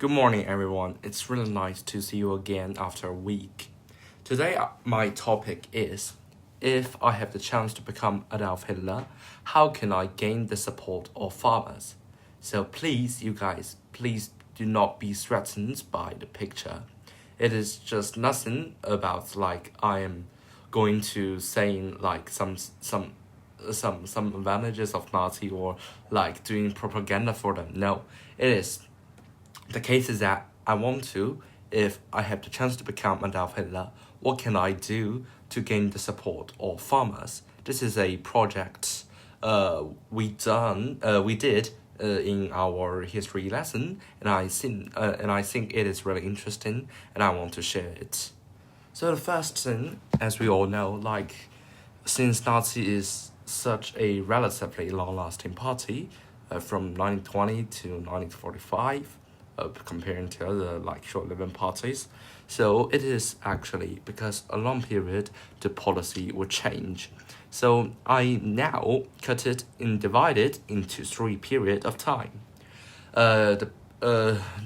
Good morning, everyone. It's really nice to see you again after a week. Today, my topic is if I have the chance to become Adolf Hitler, how can I gain the support of farmers? So, please, you guys, please do not be threatened by the picture. It is just nothing about like I am going to saying like some advantages of Nazi or like doing propaganda for them. No, it is the case is that I want to, if I have the chance to become Adolf Hitler, what can I do to gain the support of farmers? This is a project we did in our history lesson, and I think it is really interesting, and I want to share it. So the first thing, as we all know, like since Nazi is such a relatively long-lasting party, from 1920 to 1945. Comparing to other like short-living parties. So it is actually because a long period the policy would change. So I now divide it into 3 periods of time. The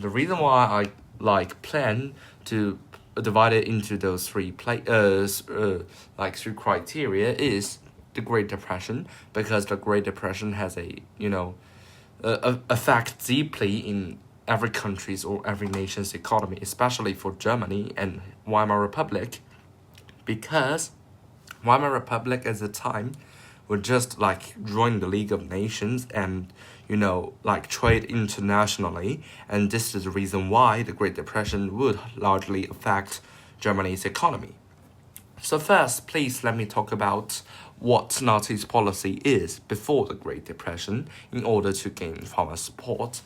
reason why I like plan to divide it into those three criteria is the Great Depression, because the Great Depression has effect deeply in every country's or every nation's economy, especially for Germany and Weimar Republic, because Weimar Republic at the time would just like join the League of Nations and trade internationally, and this is the reason why the Great Depression would largely affect Germany's economy. So first, please let me talk about what Nazi's policy is before the Great Depression in order to gain farmer support.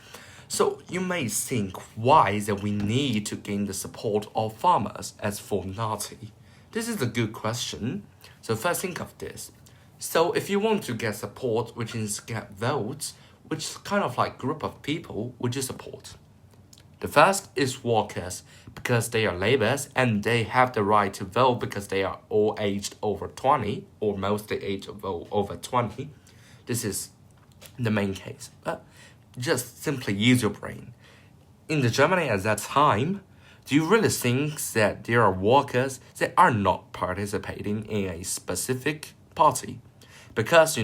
So you may think, why that we need to gain the support of farmers as for Nazi? This is a good question. So first think of this. So if you want to get support, which is get votes, which kind of like group of people would you support? The first is workers, because they are laborers and they have the right to vote because they are all aged over 20, or mostly aged over 20. This is the main case. But just simply use your brain. In the Germany at that time, do you really think that there are workers that are not participating in a specific party? Because,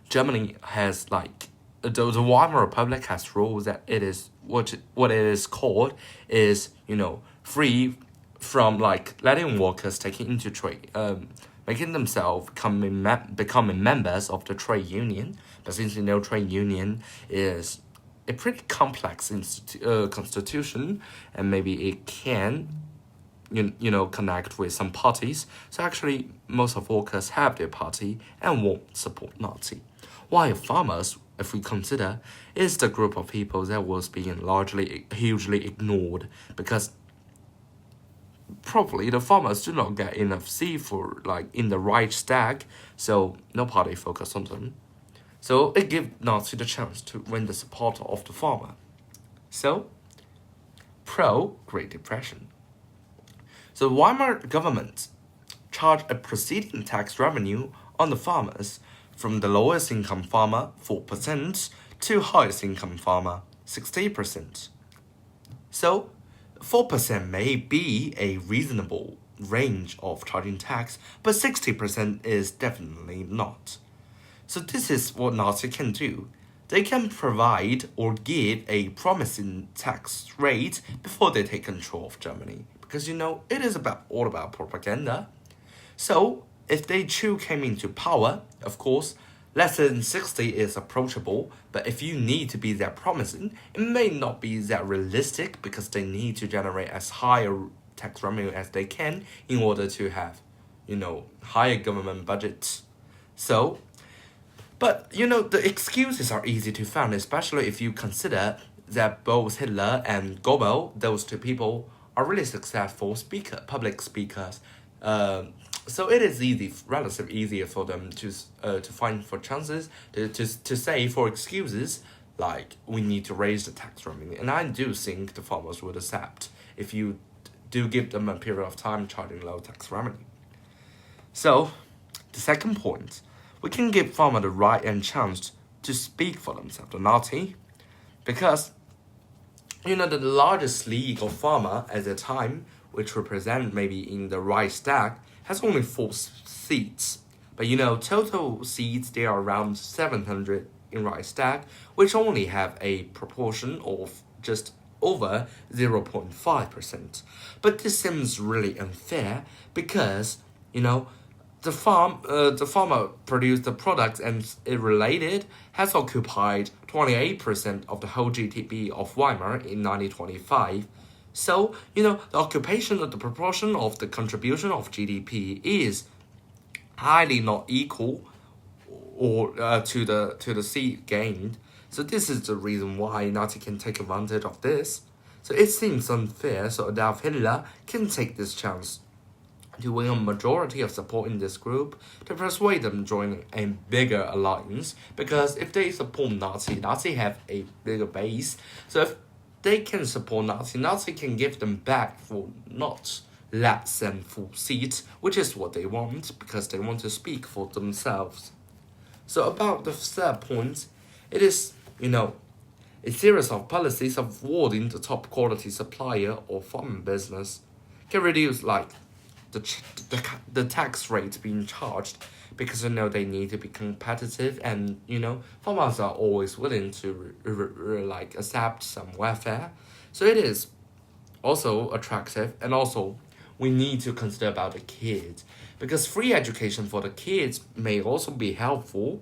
Germany has the Weimar Republic has rules that it is what it is called is, free from letting workers taking into trade, making themselves becoming members of the trade union. But since trade union is a pretty complex constitution, and maybe it can connect with some parties. So actually, most of workers have their party and won't support Nazi. While farmers, if we consider, is the group of people that was being hugely ignored, because probably the farmers do not get enough seed for in the right stack, so no party focus on them. So it gives Nazi the chance to win the support of the farmer. So, pro-Great Depression. So the Weimar government charged a preceding tax revenue on the farmers from the lowest income farmer 4% to highest income farmer 60%. So 4% may be a reasonable range of charging tax, but 60% is definitely not. So this is what Nazi can do. They can provide or give a promising tax rate before they take control of Germany. Because it is all about propaganda. So if they came into power, of course, less than 60 is approachable. But if you need to be that promising, it may not be that realistic, because they need to generate as high a tax revenue as they can in order to have, higher government budgets. So, but the excuses are easy to find, especially if you consider that both Hitler and Goebbels, those two people, are really successful public speakers. So it is relatively easier for them to find for chances to say for excuses like we need to raise the tax revenue. And I do think the farmers would accept if you do give them a period of time charging low tax revenue. So the second point, we can give farmers the right and chance to speak for themselves, the Nazi, because The largest league of farmer at the time, which represent maybe in the Reichstag, has only 4 seats. But total seats they are around 700 in Reichstag, which only have a proportion of just over 0.5%. But this seems really unfair because the farmer produced the products and it related has occupied 28% of the whole GDP of Weimar in 1925. So, the occupation of the proportion of the contribution of GDP is highly not equal or to the seed gained. So this is the reason why Nazi can take advantage of this. So it seems unfair, so Adolf Hitler can take this chance to win a majority of support in this group to persuade them join a bigger alliance, because if they support Nazi have a bigger base. So if they can support Nazi can give them back for not less than 4 seats, which is what they want, because they want to speak for themselves. So about the third point, it is, a series of policies awarding the top quality supplier or farming business can reduce the tax rate being charged, because they need to be competitive, and farmers are always willing to accept some welfare. So it is also attractive, and also we need to consider about the kids, because free education for the kids may also be helpful,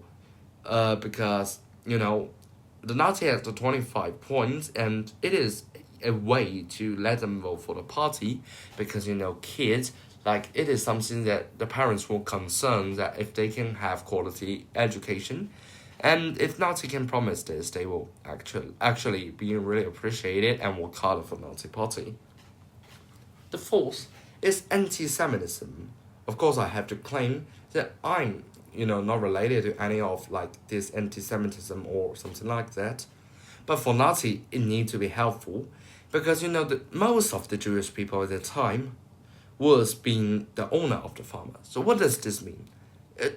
because the Nazi has the 25 points, and it is a way to let them vote for the party, because kids, it is something that the parents will concern that if they can have quality education, and if Nazi can promise this, they will actually be really appreciated and work harder for Nazi party. The fourth is anti-Semitism. Of course, I have to claim that I'm not related to any of this anti-Semitism or something like that. But for Nazi, it needs to be helpful, because most of the Jewish people at the time was being the owner of the farmer. So what does this mean?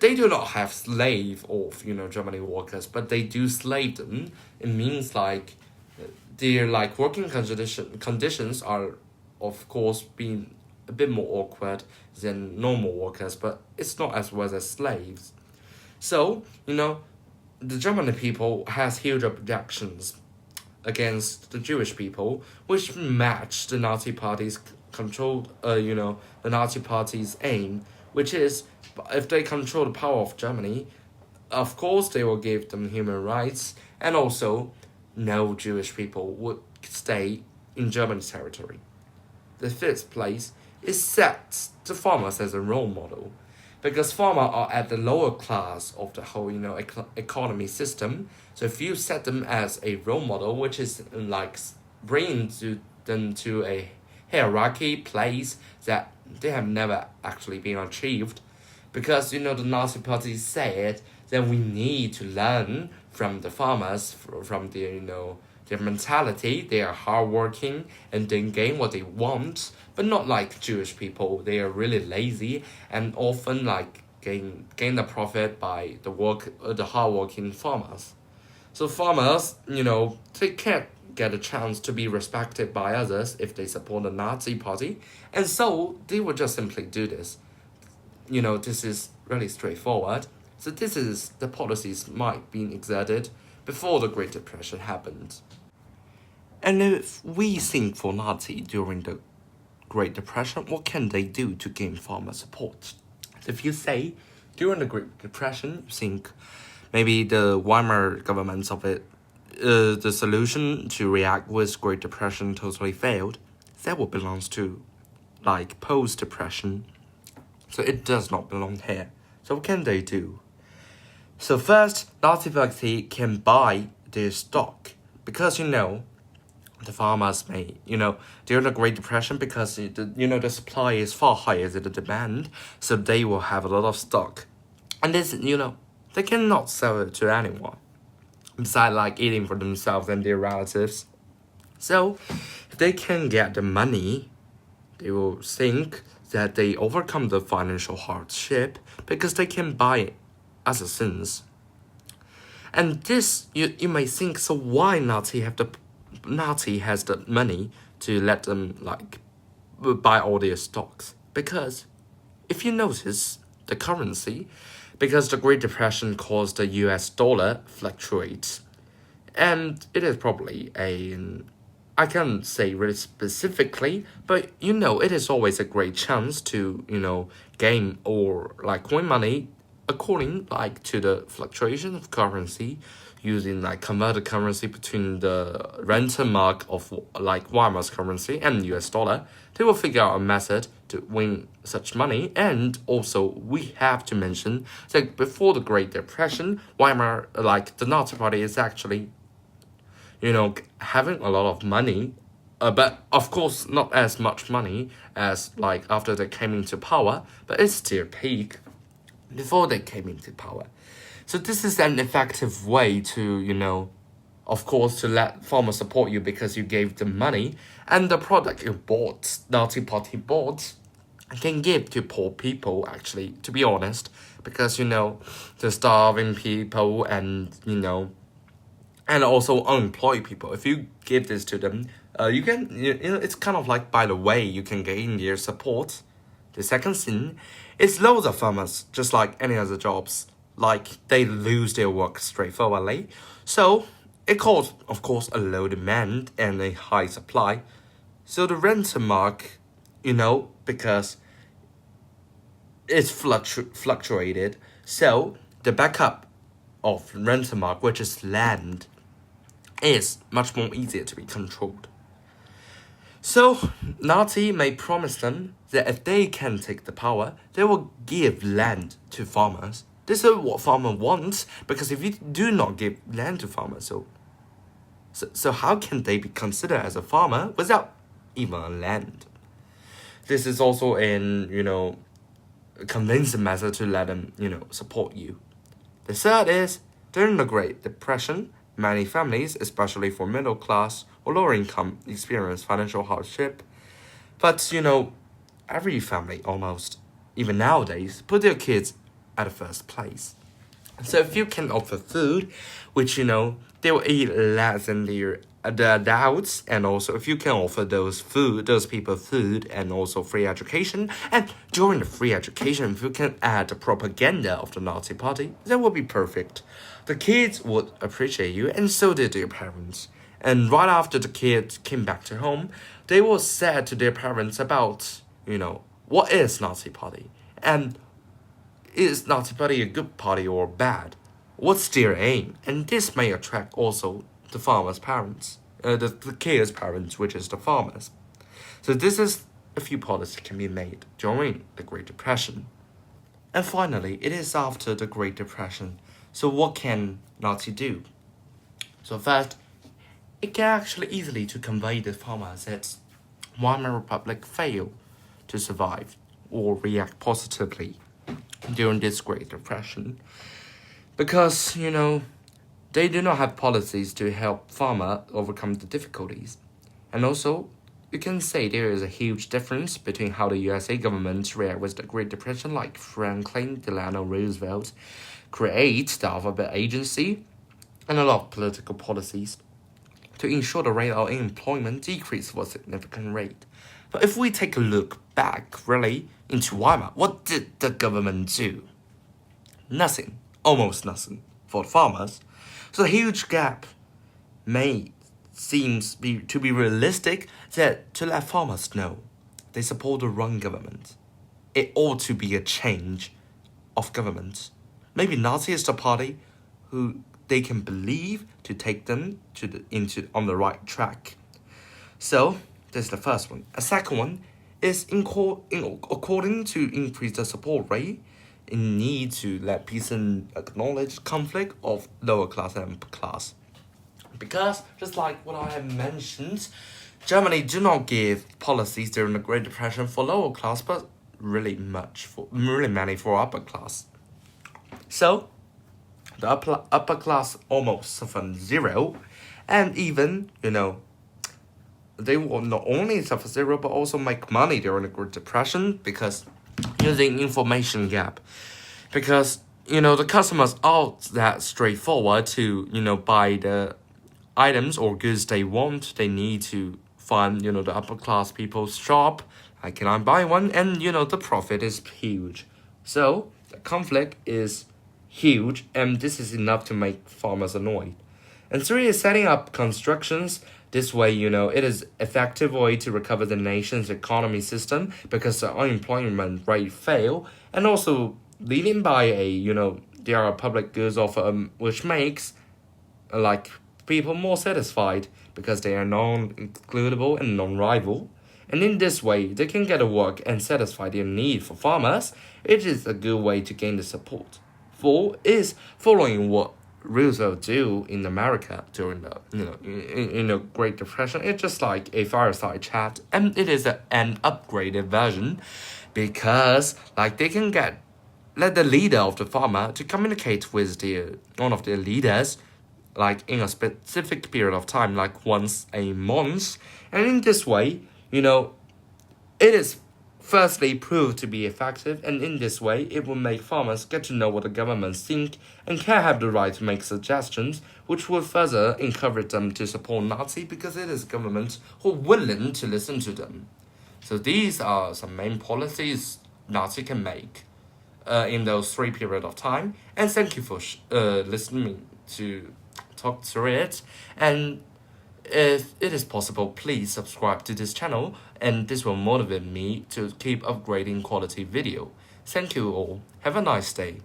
They do not have slave of Germany workers, but they do slave them. It means their working conditions are of course being a bit more awkward than normal workers, but it's not as well as slaves. So the German people has huge objections against the Jewish people, which match the Nazi party's the Nazi party's aim, which is if they control the power of Germany, of course they will give them human rights, and also no Jewish people would stay in German territory. The fifth place is set the farmers as a role model, because farmers are at the lower class of the whole economy system. So if you set them as a role model, which is bringing them to a hierarchy place that they have never actually been achieved, because the Nazi party said that we need to learn from the farmers, from their mentality. They are hardworking and they gain what they want, but not like Jewish people. They are really lazy and often gain the profit by the hardworking farmers. So farmers, they can't get a chance to be respected by others if they support the Nazi party, and so they will just simply do this. This is really straightforward. So this is the policies might be exerted before the Great Depression happened. And if we think for Nazi during the Great Depression, what can they do to gain farmer support? So if you say during the Great Depression, you think maybe the Weimar governments of it, the solution to react with Great Depression totally failed, that what belongs to post-depression. So it does not belong here. So what can they do? So first, Nazi party can buy their stock, because the farmers may during the Great Depression, because the supply is far higher than the demand, so they will have a lot of stock, and this they cannot sell it to anyone besides eating for themselves and their relatives. So if they can get the money, they will think that they overcome the financial hardship, because they can buy assassins. And this, you may think, so why Nazi have the Nazi has the money to let them like buy all their stocks. Because if you notice the currency, because the Great Depression caused the US dollar fluctuates, and it is probably I can't say really specifically, but it is always a great chance to, gain or like coin money according like to the fluctuation of currency using like converted currency between the rental mark of like Weimar's currency and US dollar. They will figure out a method to win such money. And also we have to mention that before the Great Depression, Weimar, like the Nazi Party, is actually having a lot of money, but of course not as much money as like after they came into power, but it's still peak before they came into power. So this is an effective way to, of course, to let farmers support you because you gave them money, and the product you bought, Nazi Party bought, can give to poor people, actually, to be honest, because, the starving people and also unemployed people. If you give this to them, you can, it's kind of like, by the way, you can gain their support. The second thing is loads of farmers, just like any other jobs, like they lose their work straightforwardly. So it caused, of course, a low demand and a high supply. So the rental market, because it's fluctuated, so the backup of rental market, which is land, is much more easier to be controlled. So Nazi may promise them that if they can take the power, they will give land to farmers. This is what farmer wants, because if you do not give land to farmers, so how can they be considered as a farmer without even land? This is also an, convincing method to let them, support you. The third is, during the Great Depression, many families, especially for middle class or lower income, experience financial hardship. But, every family almost, even nowadays, put their kids at the first place. So if you can offer food, which, they will eat less than the adults, and also if you can offer those people food and also free education, and during the free education, if you can add the propaganda of the Nazi Party, that would be perfect. The kids would appreciate you, and so did their parents. And right after the kids came back to home, they will say to their parents about, what is Nazi Party? And is Nazi Party a good party or bad? What's their aim? And this may attract also the farmers' parents, the kids' parents, which is the farmers. So this is a few policies can be made during the Great Depression. And finally, it is after the Great Depression. So what can Nazi do? So first, it can actually easily to convey the farmers that Weimar Republic failed to survive or react positively during this Great Depression. Because, they do not have policies to help farmers overcome the difficulties. And also, you can say there is a huge difference between how the USA government reacted with the Great Depression, like Franklin Delano Roosevelt create the Alphabet Agency and a lot of political policies to ensure the rate of unemployment decreased for a significant rate. But if we take a look back, really, into Weimar, what did the government do? Nothing, almost nothing, for the farmers. So the huge gap may seems to be realistic that to let farmers know they support the wrong government. It ought to be a change of government. Maybe Nazi is the party who they can believe to take them on the right track. So that's the first one. A second one is according to increase the support rate, in need to let people acknowledge conflict of lower class and upper class. Because, just like what I have mentioned, Germany do not give policies during the Great Depression for lower class, but really many for upper class. So, the upper class almost suffer zero, and even, they will not only suffer zero, but also make money during the Great Depression because using information gap. Because, the customers aren't that straightforward to, buy the items or goods they want, they need to find, the upper class people's shop. Like, can I buy one? And, the profit is huge. So, the conflict is huge, and this is enough to make farmers annoyed. And three is setting up constructions. This way, it is effective way to recover the nation's economy system because the unemployment rate fail, and also leading by there are public goods offer which makes like people more satisfied because they are non-excludable and non-rival. And in this way, they can get a work and satisfy their need for farmers. It is a good way to gain the support. Four is following what Roosevelt do in America during the in the Great Depression. It's just like a fireside chat, and it is an upgraded version, because like they can let the leader of the farmer to communicate with one of their leaders, like in a specific period of time, like once a month, and in this way, it is firstly proved to be effective, and in this way, it will make farmers get to know what the government think and can have the right to make suggestions, which will further encourage them to support Nazi because it is governments who are willing to listen to them. So these are some main policies Nazi can make in those 3 periods of time. And thank you for listening to talk through it. And if it is possible, please subscribe to this channel, and this will motivate me to keep upgrading quality video. Thank you all. Have a nice day.